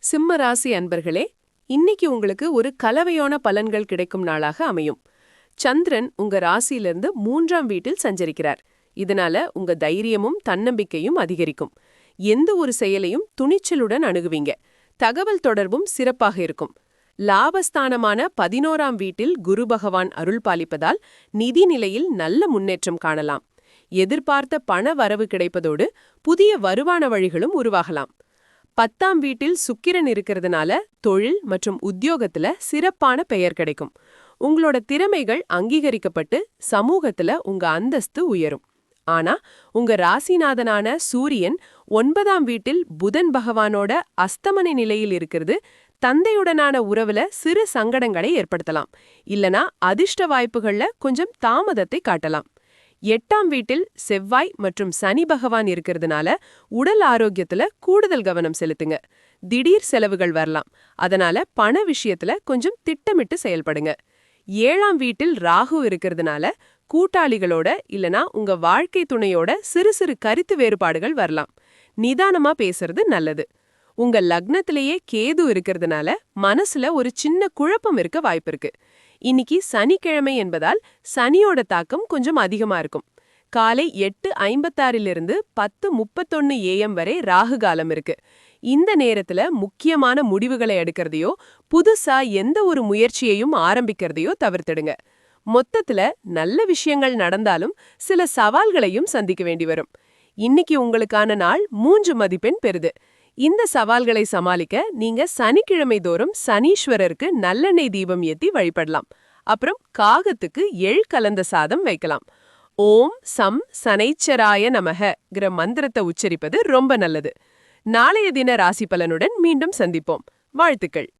சிம்ம ராசி அன்பர்களே, இன்னைக்கு உங்களுக்கு ஒரு கலவையான பலன்கள் கிடைக்கும் நாளாக அமையும். சந்திரன் உங்க ராசியிலிருந்து 3ஆம் வீட்டில் சஞ்சரிக்கிறார். இதனால உங்க தைரியமும் தன்னம்பிக்கையும் அதிகரிக்கும். எந்த ஒரு செயலையும் துணிச்சலுடன் அணுகுவீங்க. தகவல் தொடர்பும் சிறப்பாக இருக்கும். லாபஸ்தானமான 11ஆம் வீட்டில் குரு பகவான் அருள் பாலிப்பதால் நிதி நிலையில் நல்ல முன்னேற்றம் காணலாம். எதிர்பார்த்த பண வரவு கிடைப்பதோடு புதிய வருமான வழிகளும் உருவாகலாம். 10ஆம் வீட்டில் சுக்கிரன் இருக்கிறதுனால தொழில் மற்றும் உத்தியோகத்துல சிறப்பான பெயர் கிடைக்கும். உங்களோட திறமைகள் அங்கீகரிக்கப்பட்டு சமூகத்துல உங்க அந்தஸ்து உயரும். ஆனா உங்க ராசிநாதனான சூரியன் 9ஆம் வீட்டில் புதன் பகவானோட அஸ்தமன நிலையில் இருக்கிறது தந்தையுடனான உறவுல சிறு சங்கடங்களை ஏற்படுத்தலாம். இல்லனா அதிர்ஷ்ட வாய்ப்புகள்ல கொஞ்சம் தாமதத்தை காட்டலாம். 8ஆம் வீட்டில் செவ்வாய் மற்றும் சனி பகவான் இருக்கிறதுனால உடல் ஆரோக்கியத்துல கூடுதல் கவனம் செலுத்துங்க. திடீர் செலவுகள் வரலாம். அதனால பண விஷயத்துல கொஞ்சம் திட்டமிட்டு செயல்படுங்க. 7ஆம் வீட்டில் ராகு இருக்கிறதுனால கூட்டாளிகளோட இல்லனா உங்க வாழ்க்கை துணையோட சிறு சிறு கருத்து வேறுபாடுகள் வரலாம். நிதானமா பேசுறது நல்லது. உங்க லக்னத்திலேயே கேது இருக்கிறதுனால மனசுல ஒரு சின்ன குழப்பம் இருக்க வாய்ப்பிருக்கு. இன்னைக்கு சனிக்கிழமை என்பதால் சனியோட தாக்கம் கொஞ்சம் அதிகமா இருக்கும். காலை 8:56 10:31 AM வரை ராகு காலம் இருக்கு. இந்த நேரத்துல முக்கியமான முடிவுகளை எடுக்கிறதையோ புதுசா எந்த ஒரு முயற்சியையும் ஆரம்பிக்கிறதையோ தவிர்த்திடுங்க. மொத்தத்துல நல்ல விஷயங்கள் நடந்தாலும் சில சவால்களையும் சந்திக்க வேண்டி வரும். இன்னைக்கு உங்களுக்கான நாள் 3 மதிப்பெண் பெறுது. இந்த சவால்களை சமாளிக்க நீங்க சனிக்கிழமை தோறும் சனீஸ்வரருக்கு நல்லெண்ணெய் தீபம் ஏத்தி வழிபடலாம். அப்புறம் காகத்துக்கு எள் கலந்த சாதம் வைக்கலாம். ஓம் சம் சனைச்சராய நமஹங்கிற மந்திரத்தை உச்சரிப்பது ரொம்ப நல்லது. நாளைய தின ராசி பலனுடன் மீண்டும் சந்திப்போம். வாழ்த்துக்கள்.